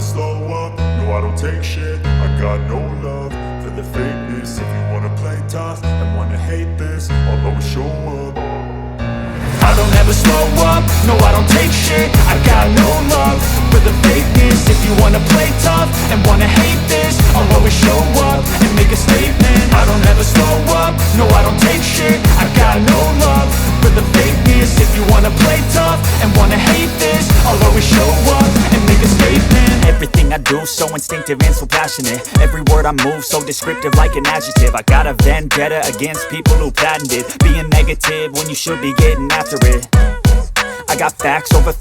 slow up, no I don't take shit. I got no love for the fakeness. If you wanna play tough and wanna hate this, I'll always show up. I don't ever slow up, no I don't take shit. I got no love for the fakeness. If you wanna play tough and wanna hate this, I'll always show up and make a statement. I don't ever slow up, no I don't take shit. I got no love for the fakeness. If you wanna play tough and wanna hate this, I'll always show up and make a statement. Everything I do so instinctive and so passionate. Every word I move so descriptive like an adjective. I got a vendetta against people who patented being negative when you should be getting after it. I got facts over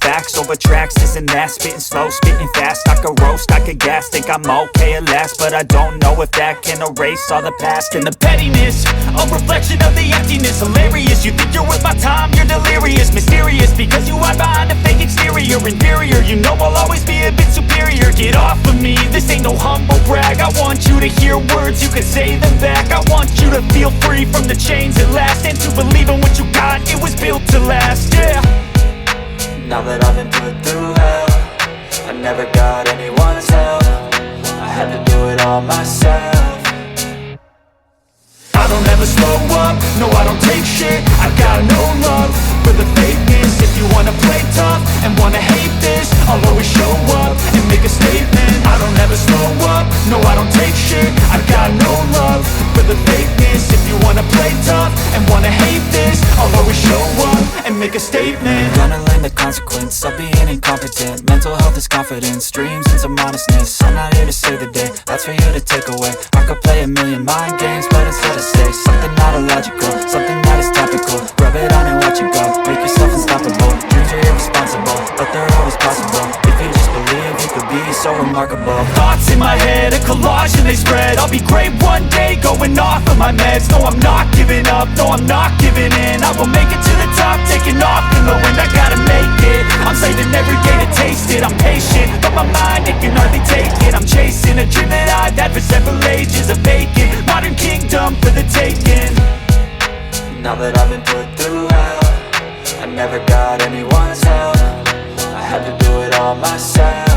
tracks, this and that. Spitting slow, spitting fast. I could roast, I could gas. Think I'm okay at last, but I don't know if that can erase all the past. And the pettiness, a reflection of the emptiness. Hilarious, you think you're worth my time, you're delirious. Mysterious, because you hide behind a fake exterior. Inferior, you know I'll always be a bit superior. Get off of me, this ain't no humble brag. I want you to hear words, you can say them back. I want you to feel free from the chains at last, and to believe in what you got, it was built to last, yeah. Now that I've been put through hell, I never got anyone's help. I had to do it all myself. I don't ever slow up, no I don't take shit. I got no love for the fakeness. If you wanna play tough and wanna hate this, I'll always show up and make a statement. I don't ever slow up, no I don't take shit. I got no love for the fakeness. If you wanna play tough and wanna hate this, I'll always show up and make a statement. Gonna learn the consequence of being incompetent. Mental health is confidence, dreams and some honestness. I'm not here to save the day, that's for you to take away. I could play a million mind games, but instead I say something not illogical, something that is topical. Rub it on and watch it go, make yourself unstoppable. Dreams are irresponsible, but they're always possible. If you just believe, you could be so remarkable. Thoughts in my head, a collage and they spread. I'll be great one day, going off of my meds. No, I'm not giving up, no, I'm not giving in. I will make it to the top, taking off in the wind. I gotta make it, I'm saving every day to taste it. I'm patient, but my mind, it can hardly take it. I'm chasing a dream that I've had for several ages. A vacant, modern kingdom for the taking. Now that I've been put through hell, I never got anyone's help. I had to do it all myself.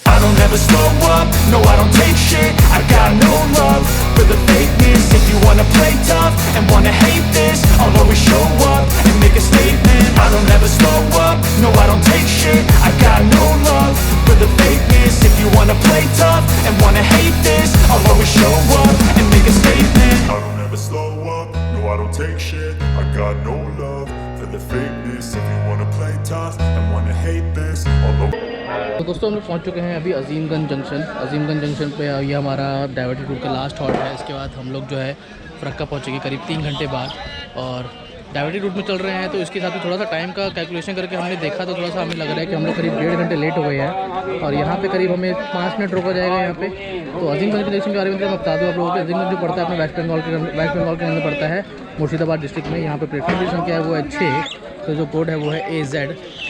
I don't ever slow up, no I don't take shit. I got no love for the fakeness. If you wanna play tough and wanna hate this, I'll always show up and make a statement. I don't ever slow up, no I don't take shit. I got no love for the fakeness. If you wanna play tough and wanna hate this, I'll always show up and make a statement. I don't ever slow up, no I don't take shit. I got no love for the fakeness. If you wanna play tough and wanna hate this, I'll always... तो दोस्तों हम लोग पहुँच चुके हैं अभी Azimganj junction पे। ये हमारा डाइवर्टेड रूट का लास्ट हॉल्ट है। इसके बाद हम लोग जो है फरक्का पहुँचेंगे करीब 3 घंटे बाद। और डाइवर्टेड रूट में चल रहे हैं तो इसके साथ में थोड़ा सा टाइम का कैलकुलेशन करके हमने देखा तो थोड़ा सा हमें लग रहा है कि हम लोग करीब 1.5 घंटे लेट हो गए हैं। और यहाँ पे करीब हमें 5 मिनट रोका जाएगा यहाँ पे। तो अजीमगंज के जंक्शन के बारे में मैं बता दूँ आप लोगों को। अजीमगंज जो पड़ता है अपने वेस्ट बंगाल के अंदर पड़ता है, मुर्शिदाबाद डिस्ट्रिक्ट में। यहाँ पे प्लेटफॉर्म की संख्या है वो है 6, तो जो कोड है वो है AZ।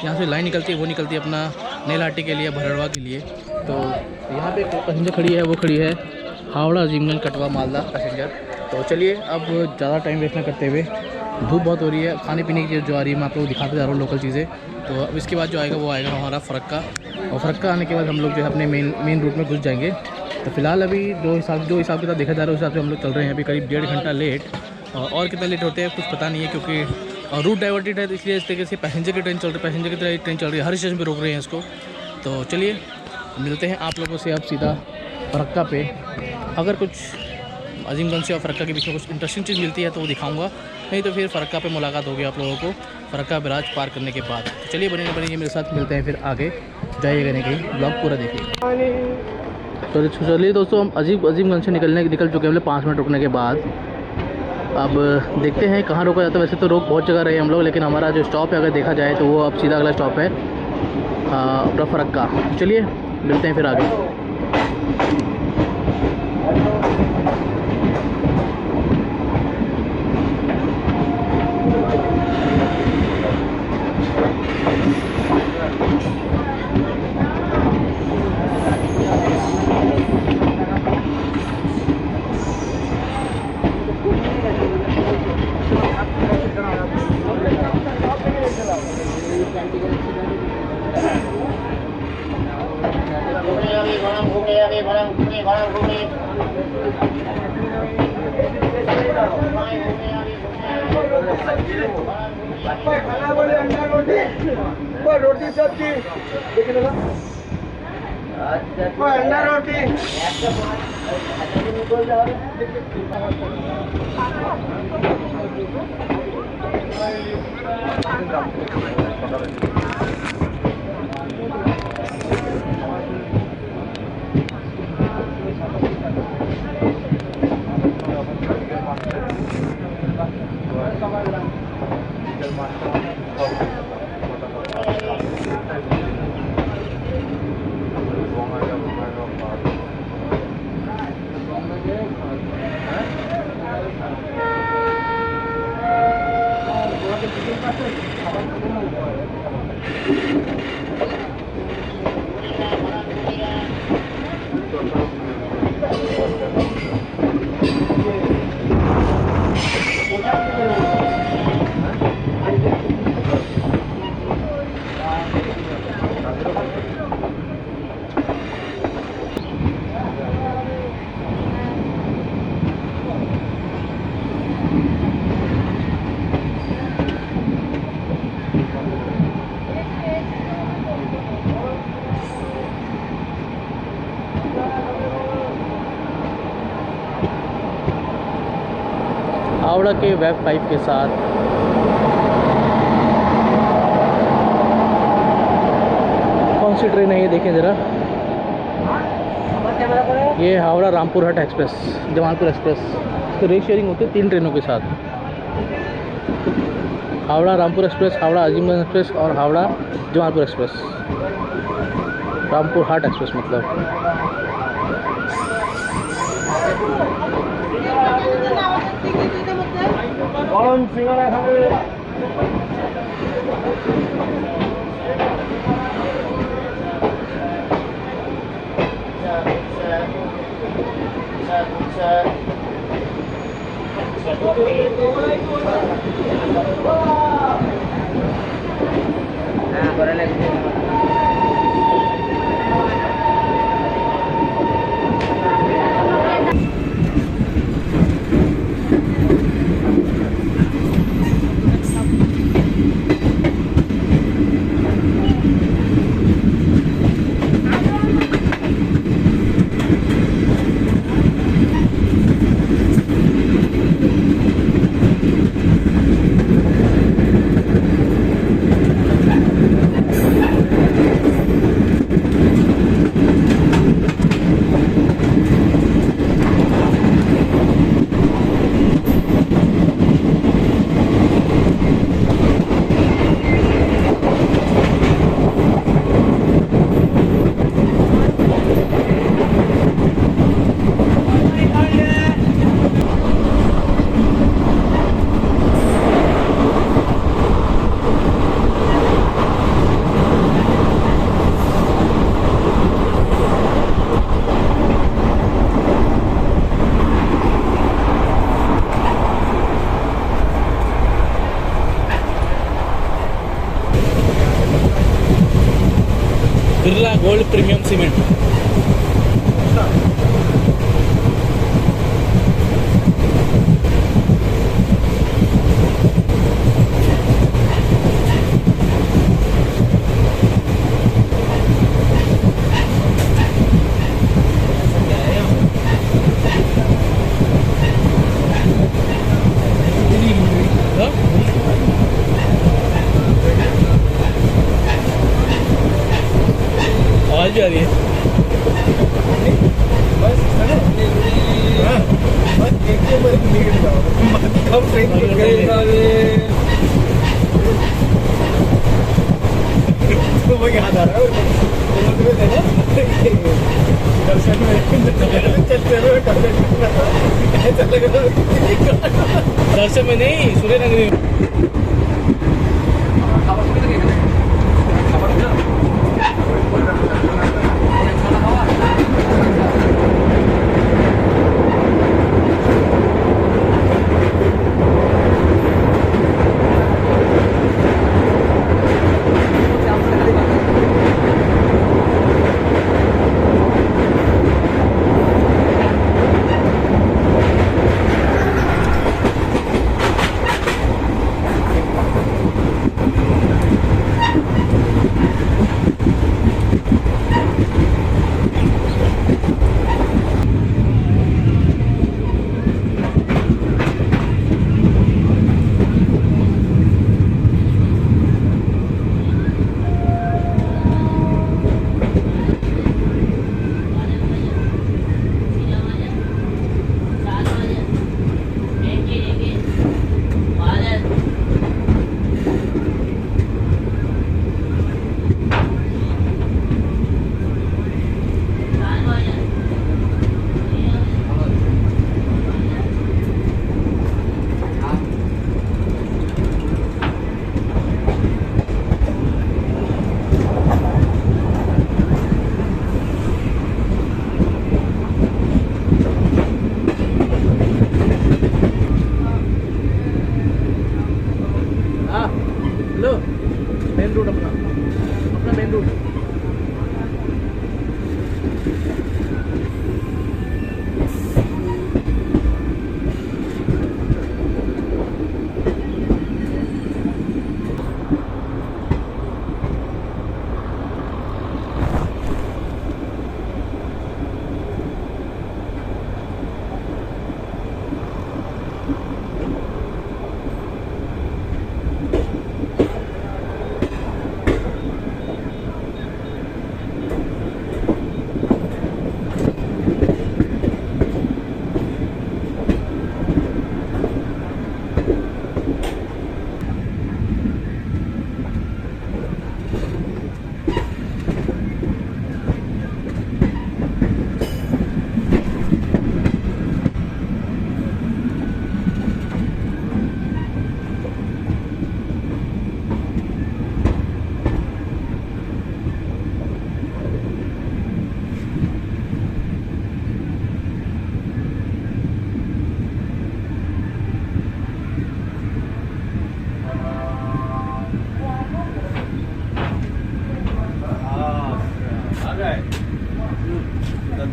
यहाँ से लाइन निकलती है, वो निकलती है अपना नेलहाटी के लिए, भरड़वा के लिए। तो यहाँ पे पैसेंजर खड़ी है, वो खड़ी है हावड़ा अजीमगंज कटवा मालदा पैसेंजर। तो चलिए अब ज़्यादा टाइम वेस्ट ना करते हुए, धूप बहुत हो रही है, खाने पीने की चीज़ जो आ रही है मैं आप लोग दिखाते जा रहा हूँ लोकल चीज़ें। तो अब इसके बाद जो आएगा वो आएगा हमारा फरक्का। और फरक्का आने के बाद हम लोग जो है अपने मेन रूट में घुस जाएंगे। तो फिलहाल अभी जो हिसाब किताब देखा जा रहा है उस हिसाब से हम लोग चल रहे हैं अभी करीब 1.5 घंटा लेट। और कितना लेट होते हैं कुछ पता नहीं है, क्योंकि रूट डाइवर्टेड है तो इसलिए इस तरीके से पैसेंजर की तरह ट्रेन चल रही है, हर स्टेशन पे रोक रहे हैं इसको। तो चलिए मिलते हैं आप लोगों से अब सीधा फरक्का पे। अगर कुछ अजीमगंज से और फरक्का के बीच में कुछ इंटरेस्टिंग चीज़ मिलती है तो वो दिखाऊंगा, नहीं तो फिर फरक्का पे मुलाकात होगी आप लोगों को फरक्का बैराज पार करने के बाद। तो चलिए बनिए मेरे साथ, मिलते हैं फिर आगे। जाइएगा नहीं कहीं, ब्लॉग पूरा देखिएगा। तो चलिए दोस्तों हम अजीमगंज से निकल चुके हैं 5 मिनट रुकने के बाद। अब देखते हैं कहाँ रोका जाता है। वैसे तो रोक बहुत जगह रहे हम लोग, लेकिन हमारा जो स्टॉप है अगर देखा जाए तो वो अब सीधा अगला स्टॉप है अपना फरक्का। चलिए मिलते हैं फिर आगे। रोटी सब्जी अंडा रोटी हावड़ा के वेब 5 के साथ कौन सी ट्रेन है ये देखें ज़रा। ये हावड़ा रामपुर हट एक्सप्रेस, जमालपुर एक्सप्रेस। इसकी रेट शेयरिंग होती है 3 ट्रेनों के साथ, हावड़ा रामपुर एक्सप्रेस, हावड़ा अजीमगंज एक्सप्रेस और हावड़ा जमालपुर एक्सप्रेस। रामपुर हाट एक्सप्रेस मतलब। गरम सिंगारा खाবে হ্যাঁ করে লাগবে बिरला गोल्ड प्रीमियम सीमेंट। आवाज भी आ रही है। याद आ रहा है दर्शन में नहीं, सूर्य नगरी में।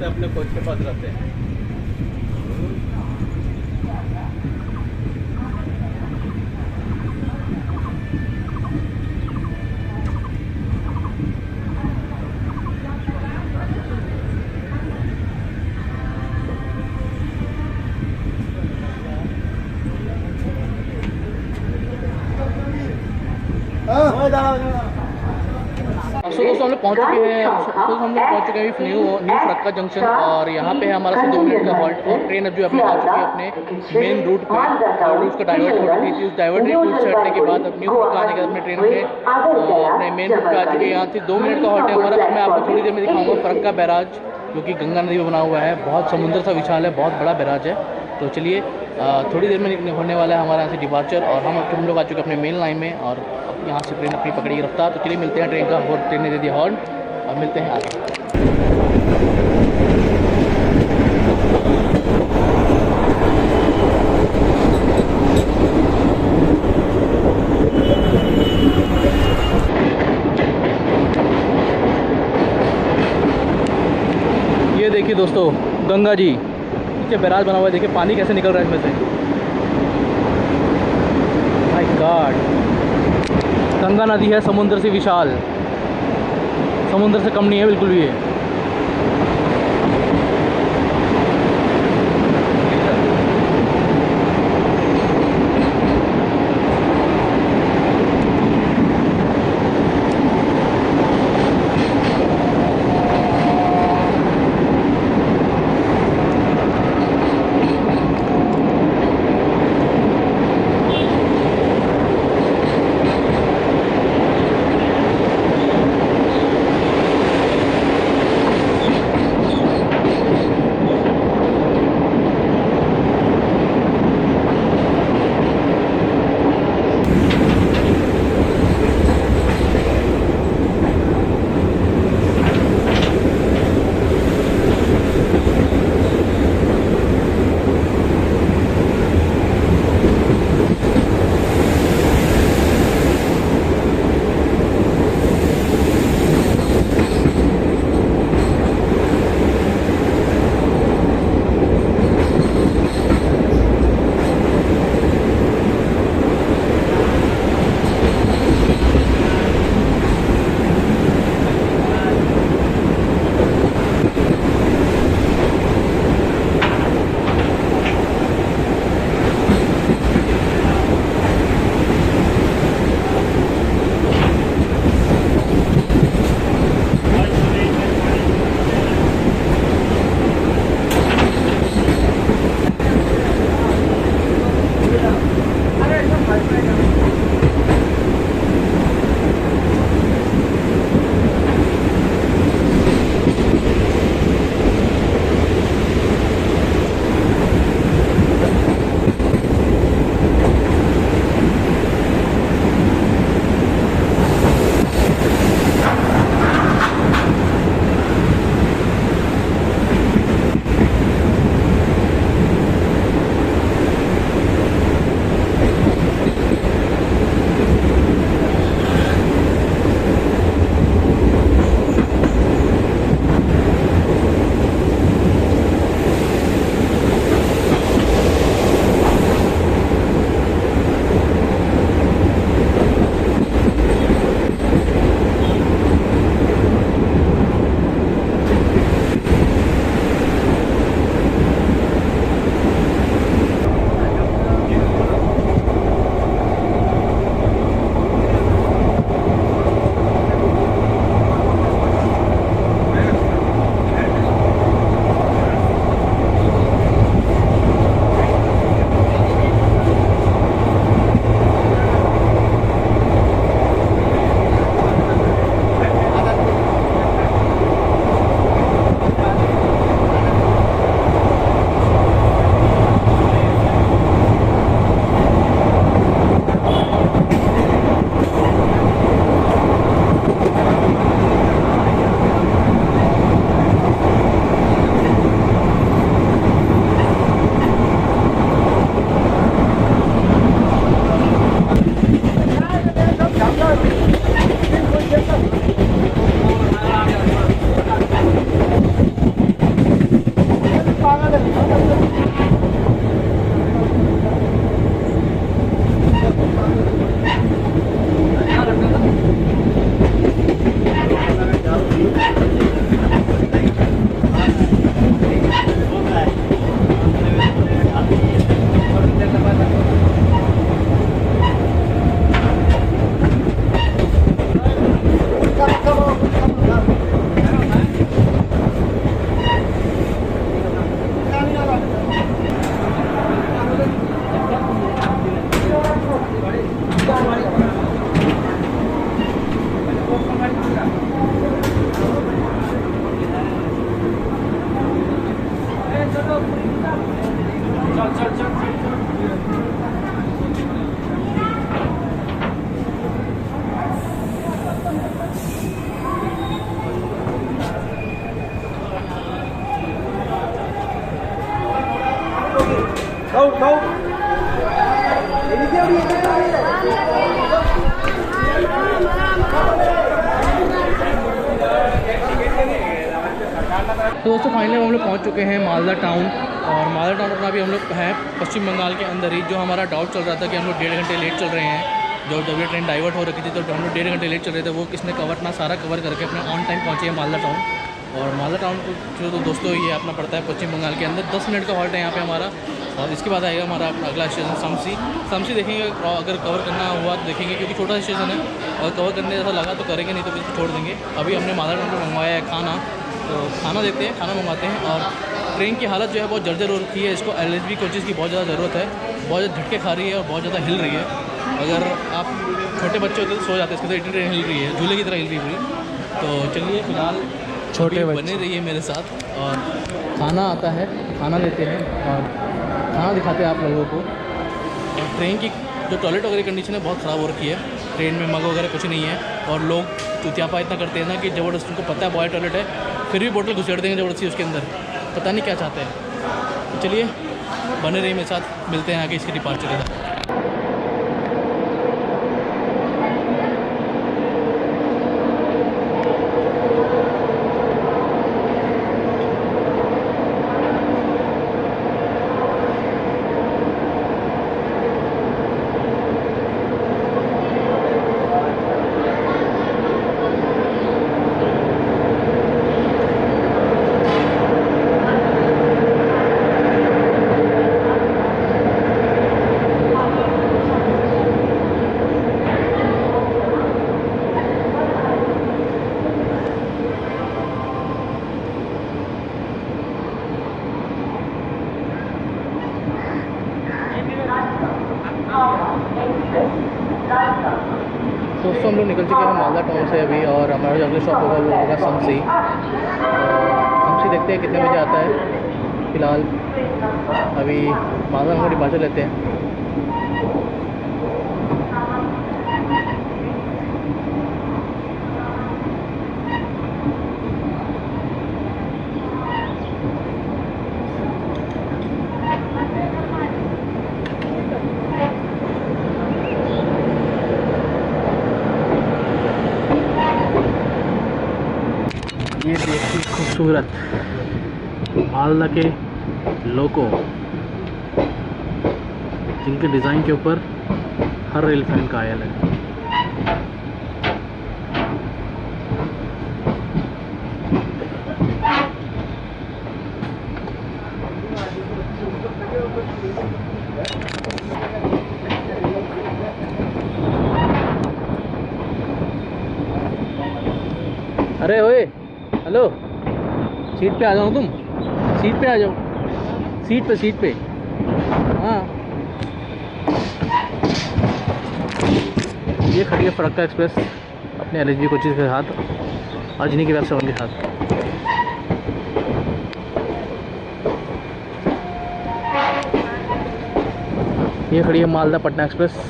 अपने कोच के पास रहते हैं। सो दोस्तों हम लोग पहुँच चुके हैं न्यू फरक्का जंक्शन और यहाँ पे है हमारा 2 मिनट का हॉल्ट और ट्रेन अब जो अपने आ चुकी है अपने मेन रूट पे और उसका डाइवर्ट हो रही थी। उस डाइवर्ट रूट से हटने के बाद अब न्यू फरक्का आने के बाद अपने ट्रेन पे अपने मेन रूट पे आ चुके हैं। यहाँ से 2 मिनट का हॉल्ट है हमारा। मैं आपको थोड़ी देर में दिखाऊंगा फरक्का बैराज जो कि गंगा नदी में बना हुआ है। बहुत समुद्र सा विशाल है, बहुत बड़ा बैराज है। तो चलिए थोड़ी देर में होने वाला है हमारा यहाँ से डिपार्चर और हम लोग आ चुके हैं अपने मेन लाइन में और यहाँ से ट्रेन अपनी पकड़ी रफ्तार। तो चलिए मिलते हैं ट्रेन का और ट्रेन ने दे दिया हॉर्न और मिलते हैं आगे। ये देखिए दोस्तों गंगा जी नीचे बैराज बना हुआ है। देखिए पानी कैसे निकल रहा है इसमें से। माय गॉड, गंगा नदी है समुद्र से विशाल, समुद्र से कम नहीं है बिल्कुल भी ये। तो दोस्तों फाइनली हम लोग पहुंच चुके हैं मालदा टाउन। और मालदा टाउन अपना भी हम लोग हैं पश्चिम बंगाल के अंदर ही। जो हमारा डाउट चल रहा था कि हम लोग 1.5 घंटे लेट चल रहे हैं, जो डब्ल्यू ट्रेन डाइवर्ट हो रखी थी तो हम लोग 1.5 घंटे लेट चल रहे थे, वो किसने सारा कवर करके अपने ऑन टाइम पहुँचे हैं मालदा टाउन। और मालदा टाउन जो तो दोस्तों ये अपना पड़ता है पश्चिम बंगाल के अंदर। 10 मिनट का हॉल्ट है यहाँ पे हमारा। और इसके बाद आएगा हमारा अगला स्टेशन समसी देखेंगे। अगर कवर करना हुआ तो देखेंगे, क्योंकि छोटा स्टेशन है और कवर करने जैसा लगा तो करेंगे, नहीं तो फिर छोड़ देंगे। अभी हमने मालदा टाउन पर मंगवाया है खाना, तो खाना देते हैं, खाना मंगवाते हैं। और ट्रेन की हालत जो है बहुत जर्जर हो रखी है। इसको LHB कोचेज़ की बहुत ज़्यादा ज़रूरत है, बहुत ज़्यादा झटके खा रही है और बहुत ज़्यादा हिल रही है। अगर आप छोटे बच्चे होते तो सो जाते, इसके तो इतनी ट्रेन हिल रही है, झूले की तरह हिल रही है पूरी। तो चलिए फिलहाल छोटे बने रहिए मेरे साथ। और खाना आता है, खाना देते हैं और खाना दिखाते हैं आप लोगों को। और ट्रेन की जो टॉयलेट वगैरह कंडीशन है बहुत ख़राब हो रखी है। ट्रेन में मग वगैरह कुछ नहीं है और लोग चुतियापा इतना करते हैं ना कि ज़बरदस्ती, उनको पता है बॉय टॉयलेट है फिर भी बोतल घुसेड़ देंगे ज़बरदस्ती उसके अंदर, पता नहीं क्या चाहते हैं। तो चलिए बने रहिए मेरे साथ, मिलते हैं आगे इसकी डिपार्चर के साथ। दोस्तों हम लोग निकल चुके हैं मालदा टाउन से अभी। और हमारा जो अगला शॉप होगा वो होगा समसी। समसी देखते हैं कितने बजे आता है। फ़िलहाल अभी मालदा में डिपार्चर लेते हैं। ये देखिए खूबसूरत मालदा के लोगो, जिनके डिज़ाइन के ऊपर हर रेल फैन का आयल है। अरे ओए, हेलो, सीट पे आ जाओ, तुम सीट पे आ जाओ, सीट पे हाँ। ये खड़ी है फरक्का एक्सप्रेस अपने LHB कोचेज़ के साथ, अजनी के वेब 7 के साथ। ये खड़ी है मालदा पटना एक्सप्रेस।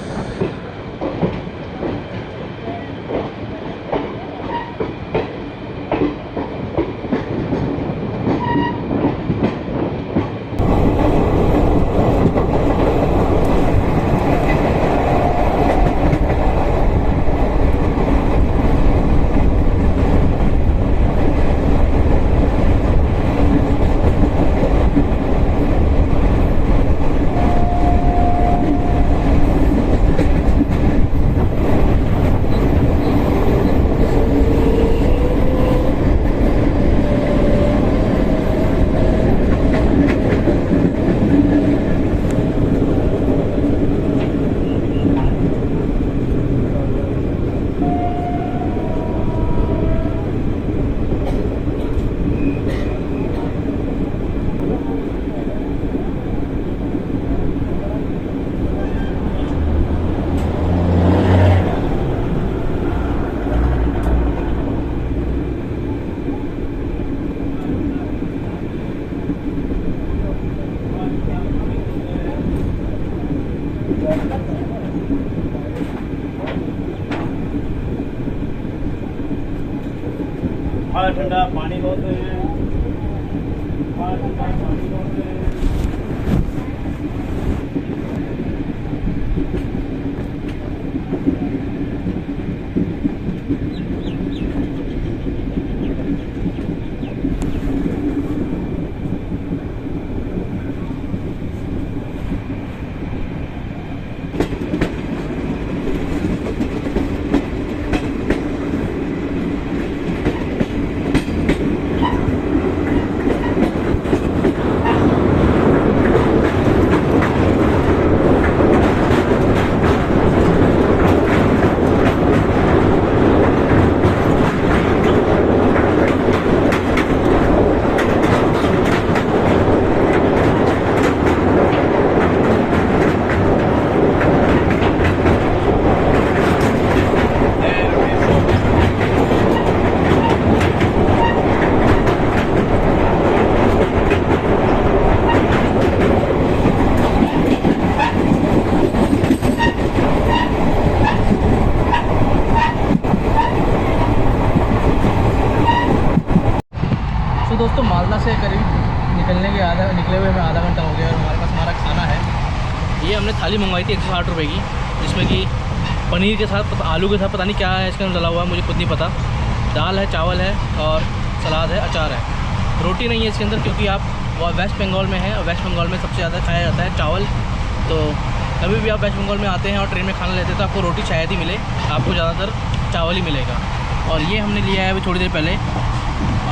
ठंडा पानी बहुत है। दोस्तों मालदा से करीब निकले हुए हमें आधा घंटा हो गया और हमारे पास हमारा खाना है। ये हमने थाली मंगवाई थी 160 रुपये की, जिसमें कि पनीर के साथ आलू के साथ पता नहीं क्या है इसके अंदर डला हुआ है, मुझे खुद नहीं पता। दाल है, चावल है और सलाद है, अचार है। रोटी नहीं है इसके अंदर क्योंकि आप वेस्ट बंगाल में हैं और वेस्ट बंगाल में सबसे ज़्यादा खाया जाता है चावल। तो कभी भी आप वेस्ट बंगाल में आते हैं और ट्रेन में खाना लेते हैं तो आपको रोटी शायद ही मिले, आपको ज़्यादातर चावल ही मिलेगा। और ये हमने लिया है अभी थोड़ी देर पहले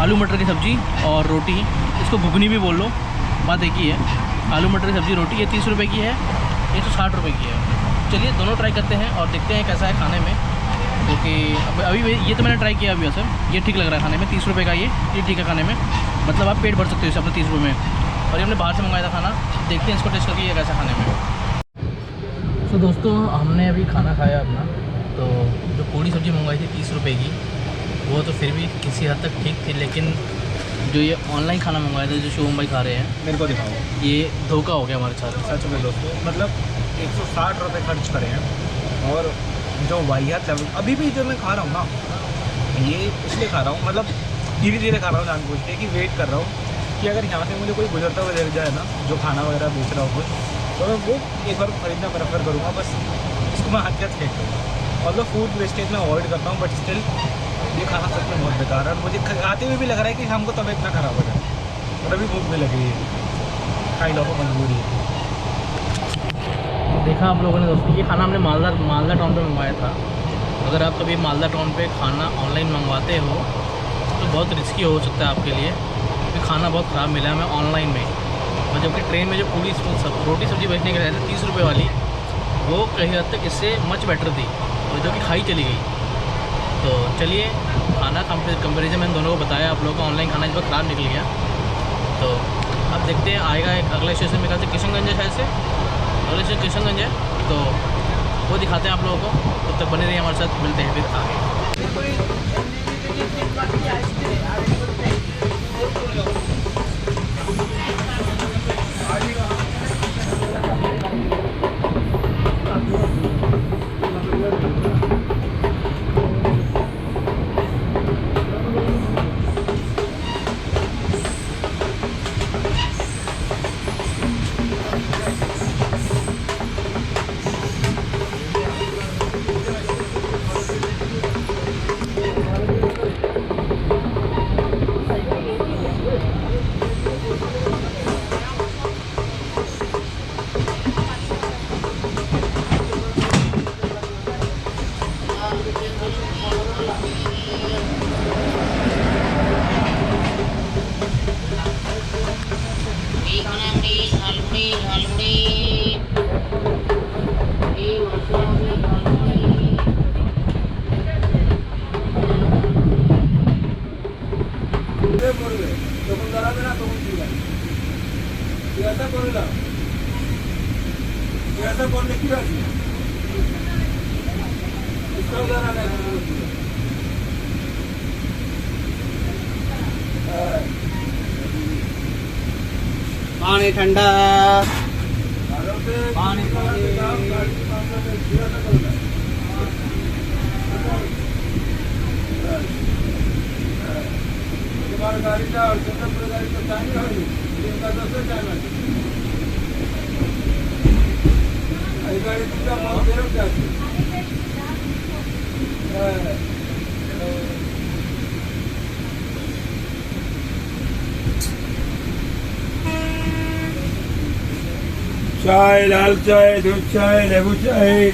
आलू मटर की सब्ज़ी और रोटी, इसको घुगनी भी बोल लो, बात एक ही है। आलू मटर की सब्ज़ी रोटी ये 30 रुपये की है, 160 रुपये की है। चलिए दोनों ट्राई करते हैं और देखते हैं कैसा है खाने में, क्योंकि अभी ये तो मैंने ट्राई किया अभी वैसे, ये ठीक लग रहा है खाने में। 30 रुपये का ये ठीक है खाने में, मतलब आप पेट भर सकते हो इसे अपने 30 रुपये में। और ये हमने बाहर से मंगाया था खाना, देखते हैं इसको टेस्ट करके ये कैसा खाने में। तो दोस्तों हमने अभी खाना खाया अपना, तो जो पूड़ी सब्ज़ी मंगवाई थी 30 रुपये की, वो तो फिर भी किसी हद तक ठीक थी, लेकिन जो ये ऑनलाइन खाना मंगवाया था जो शुभम भाई खा रहे हैं, मेरे को दिखाओ, ये धोखा हो गया हमारे साथ। सच में दोस्तों, मतलब 160 रुपये खर्च करे हैं और जो वाहियात लेवल अभी भी जो मैं खा रहा हूँ ना, ये इसलिए खा रहा हूँ, मतलब धीरे धीरे खा रहा हूँ जानबूझ के, कि वेट कर रहा हूँ कि अगर यहाँ से मुझे कोई गुजरता हुआ देख जाए ना जो खाना वगैरह बेच रहा हो कुछ, तो मैं वो एक बार खरीदना प्रेफर करूँगा, बस इसको मैं हद तक फेंक दूँगा। और लो फूड वेस्टेज मैं अवॉइड करता हूँ, बट स्टिल ये खाना सच में बहुत बेकार है। मुझे खाते हुए भी लग रहा है कि हमको तबीयत ना ख़राब हो जाए, और अभी भूख भी लग रही है, खाई लो को मजबूरी है। देखा आप लोगों ने दोस्तों, ये खाना हमने मालदा टाउन पे मंगवाया था। अगर आप कभी मालदा टाउन पे खाना ऑनलाइन मंगवाते हो तो बहुत रिस्की हो सकता है आपके लिए, क्योंकि खाना बहुत ख़राब मिला है हमें ऑनलाइन में। और जबकि ट्रेन में जो पूरी रोटी सब्ज़ी बेचने के लिए थे 30 रुपये वाली, वो कहीं हद तक इससे मच बेटर थी, और जो कि खाई चली गई। तो चलिए खाना कंपेरिजन मैंने दोनों को बताया आप लोगों का, ऑनलाइन खाना इस बार ख़राब निकल गया। तो अब देखते हैं, आएगा एक अगले स्टेशन में, कहते किशनगंज है शायद से, अगले स्टेशन किशनगंज है, तो वो दिखाते हैं आप लोगों को। तब तक बने रहिए हमारे साथ, मिलते हैं फिर आगे। पानी ठंडा, पानी चाय, लाल चाय, दूध चाय, लेबू चाय,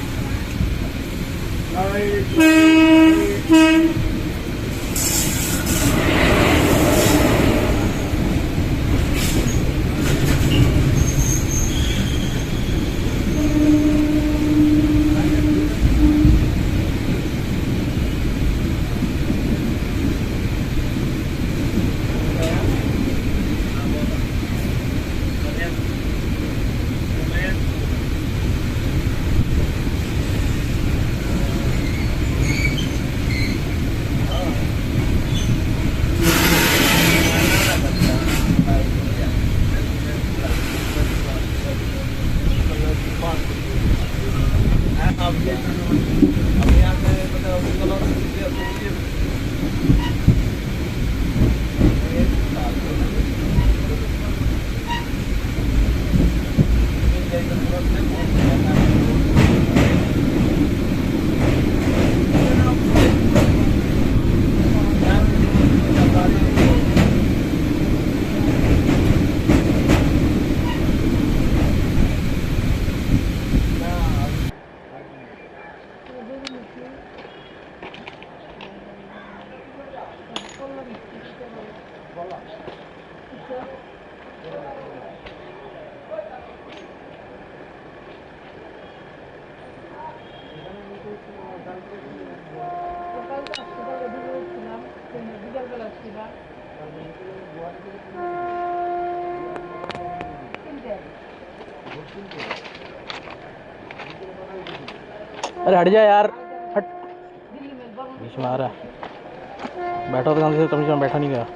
अरे हट जा यार, हट, बीच में आ रहा है। बैठा तो कम से कम बैठा नहीं गया।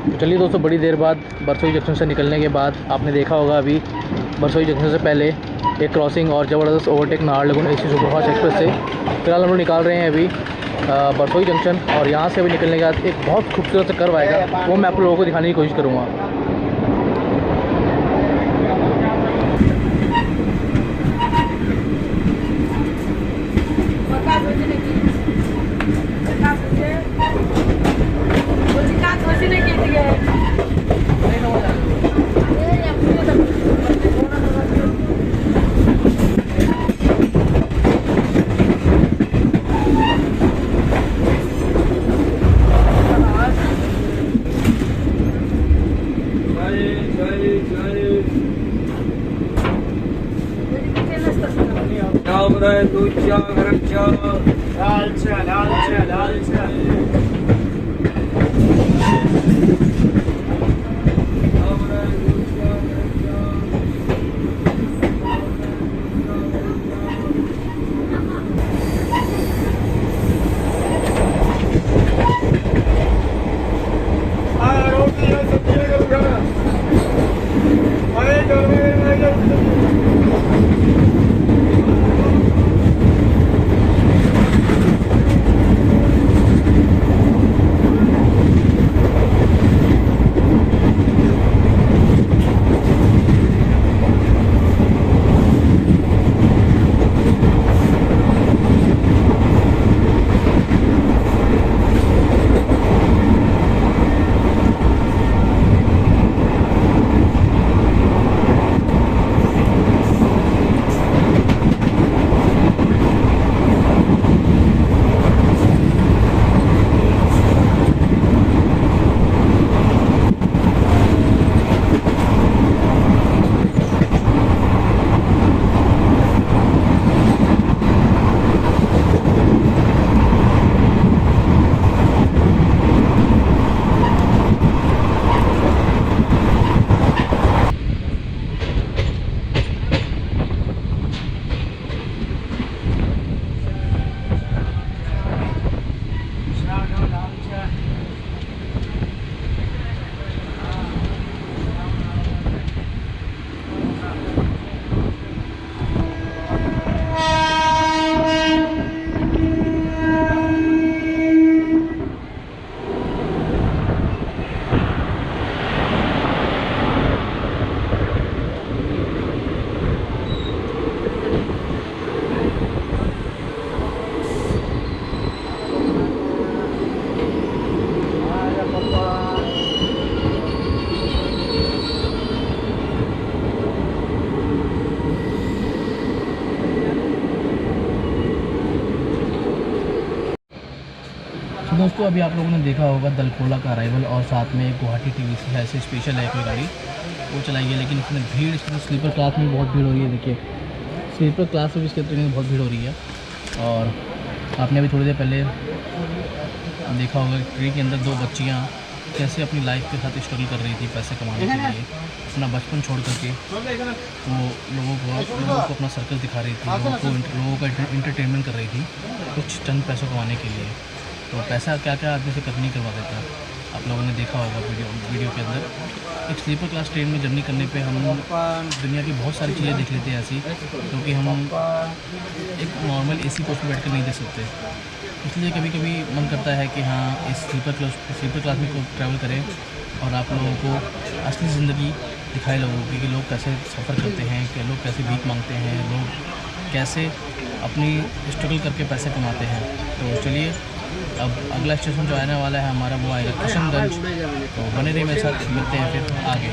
तो चलिए दोस्तों, बड़ी देर बाद बरसोई जंक्शन से निकलने के बाद आपने देखा होगा अभी बरसोई जंक्शन से पहले एक क्रॉसिंग और ज़बरदस्त overtake Naharlagun AC superfast express से फिलहाल हम लोग निकाल रहे हैं अभी बरसोई जंक्शन। और यहाँ से अभी निकलने के बाद एक बहुत खूबसूरत सा कर्व आएगा, वो मैं आप लोगों को दिखाने की कोशिश करूँगा। तो दोस्तों अभी आप लोगों ने देखा होगा दलखोला का अराइवल और साथ में गुवाहाटी टीवीसी है ऐसे स्पेशल है कोई गाड़ी वो चलाई है, लेकिन इसमें भीड़ इसमें स्लीपर क्लास में बहुत भीड़ हो रही है। देखिए स्लीपर क्लास में इसके ट्रेन में बहुत भीड़ हो रही है। और आपने अभी थोड़ी देर पहले देखा होगा ट्रेन के अंदर दो बच्चियाँ कैसे अपनी लाइफ के साथ स्ट्रगल कर रही थी पैसे कमाने के लिए, अपना बचपन छोड़ करके वो लोगों को अपना सर्कल दिखा रही थी, लोगों का इंटरटेनमेंट कर रही थी कुछ चंद पैसों कमाने के लिए। तो पैसा क्या क्या आदमी से करनी करवा देता है, आप लोगों ने देखा होगा वीडियो के अंदर। एक स्लीपर क्लास ट्रेन में जर्नी करने पे हम दुनिया की बहुत सारी चीज़ें देख लेते हैं ऐसी, क्योंकि हम एक नॉर्मल एसी कोच पर बैठ कर नहीं देख सकते। इसलिए कभी कभी मन करता है कि हाँ इस स्लीपर क्लास में ट्रैवल करें और आप लोगों को असली ज़िंदगी दिखाए लोगों की कि लोग कैसे सफ़र करते हैं, कि लोग कैसे भीख मांगते हैं, लोग कैसे अपनी स्ट्रगल करके पैसे कमाते हैं। तो चलिए अब अगला स्टेशन जो आने वाला है हमारा वो आएगा किशनगंज। तो बने रहिए मेरे साथ, मिलते हैं फिर आगे।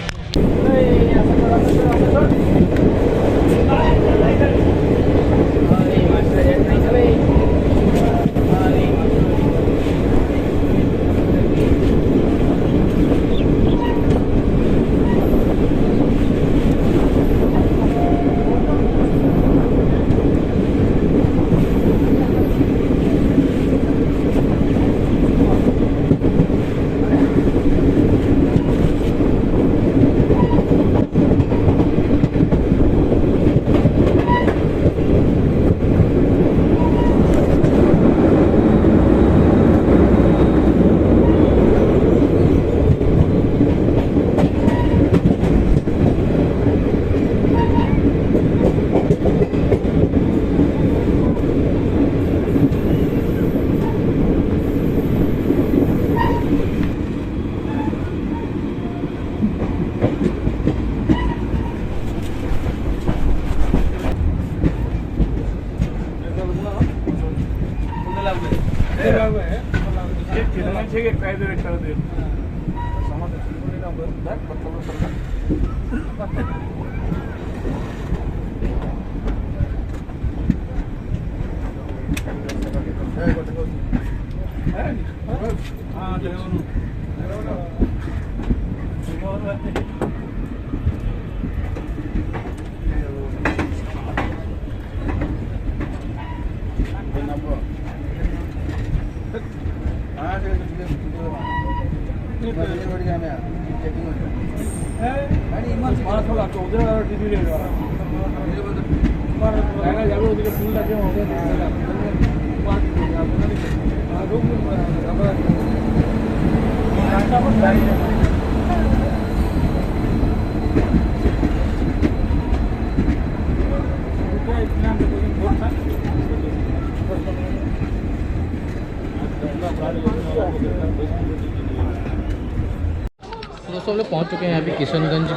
दोस्तों हम लोग पहुँच चुके हैं अभी किशनगंज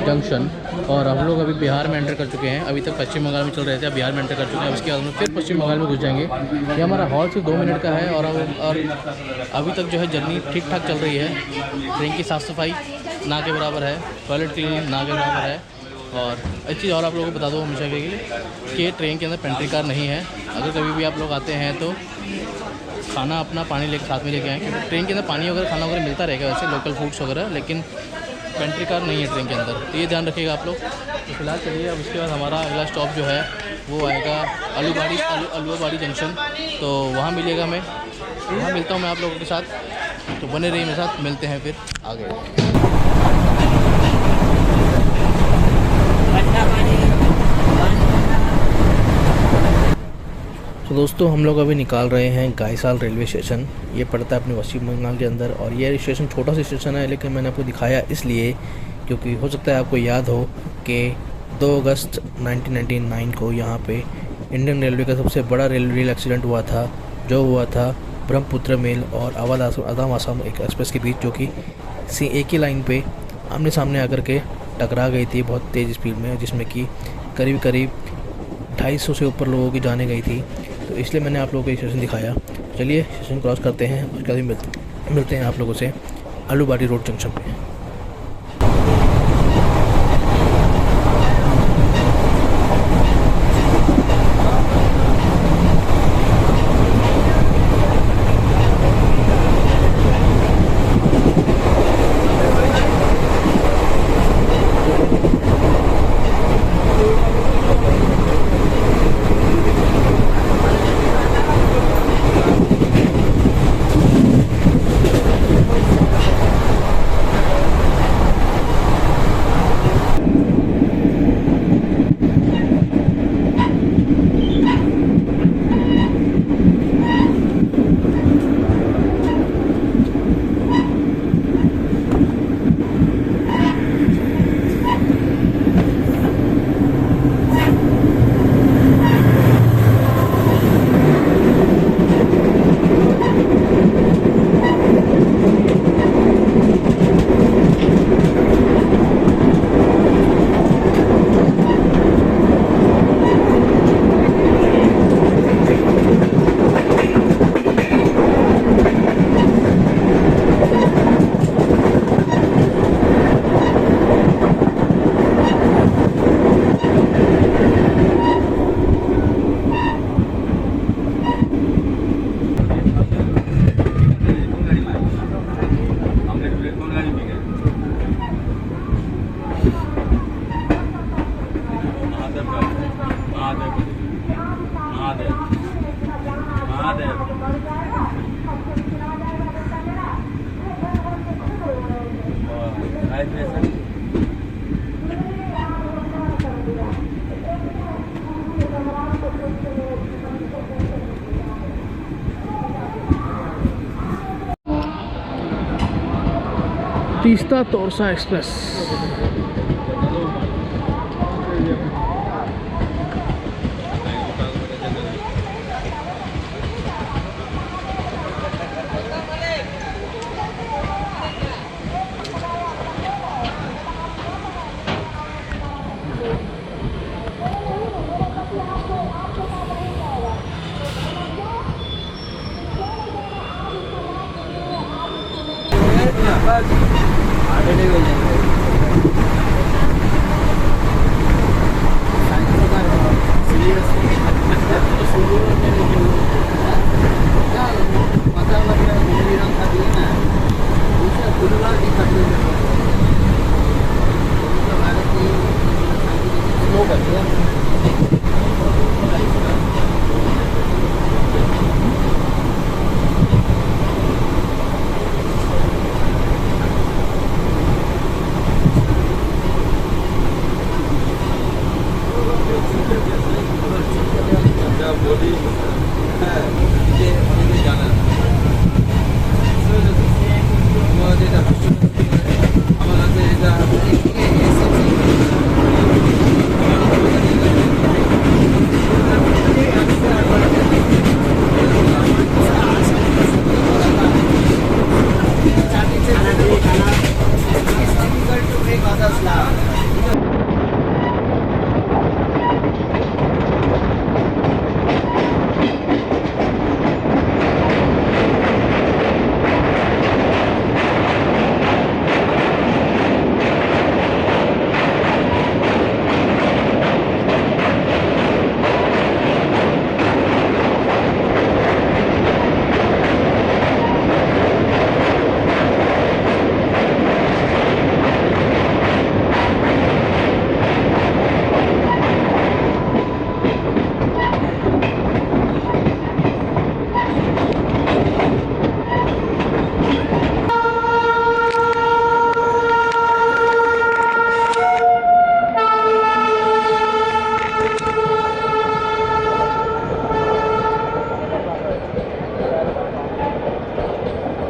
जंक्शन और हम लोग अभी बिहार में एंटर कर चुके हैं। अभी तक पश्चिम बंगाल में चल रहे थे, अब बिहार में एंटर कर चुके हैं। उसके बाद हम लोग फिर पश्चिम बंगाल में घुस जाएंगे। ये हमारा हॉल सिर्फ 2 मिनट का है और अभी तक जो है जर्नी ठीक ठाक चल रही है। ट्रेन की साफ़ सफाई ना के बराबर है, टॉयलेट क्लीनिंग ना के बराबर है। और एक चीज़ और आप लोगों को बता दूँ हमेशा के लिए कि ट्रेन के अंदर पेंट्री कार नहीं है। अगर कभी भी आप लोग आते हैं तो खाना अपना पानी लेकर साथ में लेके आएँ, क्योंकि ट्रेन के अंदर पानी वगैरह खाना वगैरह मिलता रहेगा वैसे लोकल फूड्स वगैरह, लेकिन पेंट्री कार नहीं है ट्रेन के अंदर, तो ये ध्यान रखिएगा आप लोग। तो फिलहाल चलिए, अब उसके बाद हमारा अगला स्टॉप जो है वो आएगा अलुआबाड़ी जंक्शन। तो वहाँ मिलेगा, वहाँ मिलता हूँ मैं आप लोगों के साथ। तो बने रहिए मेरे साथ, मिलते हैं फिर आगे। तो दोस्तों हम लोग अभी निकाल रहे हैं गायसाल रेलवे स्टेशन। ये पड़ता है अपने पश्चिम बंगाल के अंदर और ये स्टेशन छोटा सा स्टेशन है, लेकिन मैंने आपको दिखाया इसलिए क्योंकि हो सकता है आपको याद हो कि 2 अगस्त 1999 को यहाँ पे इंडियन रेलवे का सबसे बड़ा रेल एक्सीडेंट हुआ था, जो हुआ था ब्रह्मपुत्र मेल और आवाम आसाम एक एक्सप्रेस के बीच, जो कि एक ही लाइन पे आमने सामने आकर के टकरा गई थी बहुत तेज़ स्पीड में, जिसमें कि करीब 250 से ऊपर लोगों की जाने गई थी। तो इसलिए मैंने आप लोगों को स्टेशन दिखाया। चलिए स्टेशन क्रॉस करते हैं, उसके बाद मिलते हैं आप लोगों से अलुबाड़ी रोड जंक्शन पे। तीस्ता तोरसा एक्सप्रेस।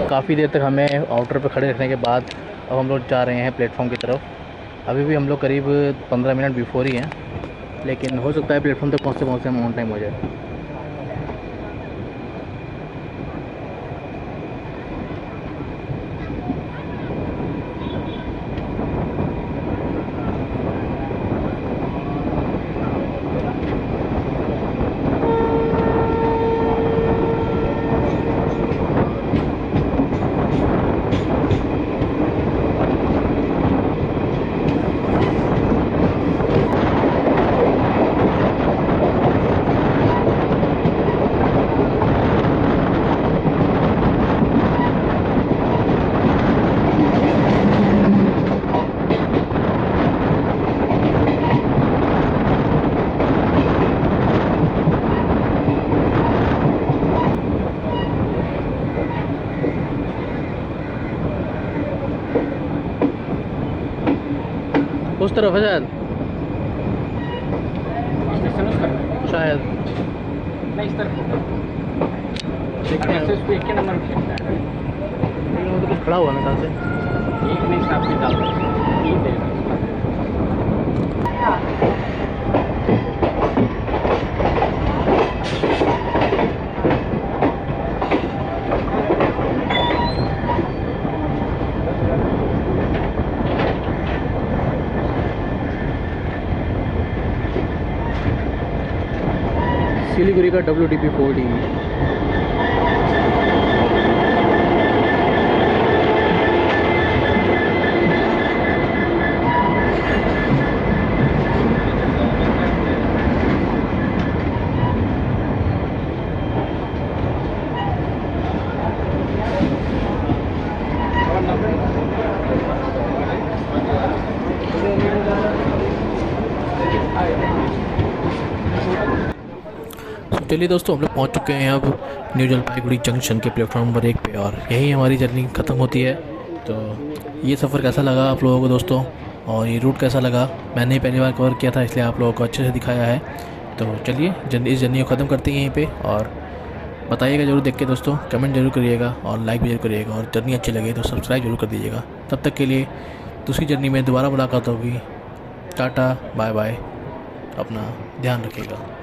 काफ़ी देर तक हमें आउटर पे खड़े रखने के बाद अब हम लोग जा रहे हैं प्लेटफॉर्म की तरफ। अभी भी हम लोग करीब 15 मिनट बिफोर ही हैं, लेकिन हो सकता है प्लेटफॉर्म तक पहुँचते हम ऑन टाइम हो जाए। उस तरफ है शायद, स्टेशन उस तरफ शायद नहीं, इस तरफ देखते हैं। उसको एक के नंबर पे लिखता है, लेकिन वो तो कुछ खड़ा हुआ मेरे ख्याल से। एक नहीं साफ निकाल तीन देगा। सिलीगुड़ी का WDP 4D। चलिए दोस्तों, हम लोग पहुंच चुके हैं अब न्यू जलपाईगुड़ी जंक्शन के प्लेटफॉर्म नंबर 1 पे, और यहीं हमारी जर्नी ख़त्म होती है। तो ये सफ़र कैसा लगा आप लोगों को दोस्तों, और ये रूट कैसा लगा? मैंने ही पहली बार कवर किया था, इसलिए आप लोगों को अच्छे से दिखाया है। तो चलिए इस जर्नी को ख़त्म करते हैं यहीं पे, और बताइएगा ज़रूर देख के दोस्तों, कमेंट जरूर करिएगा और लाइक भी जरूर करिएगा, और जर्नी अच्छी लगे तो सब्सक्राइब जरूर कर दीजिएगा। तब तक के लिए दूसरी जर्नी में दोबारा मुलाकात होगी। टाटा बाय बाय, अपना ध्यान रखिएगा।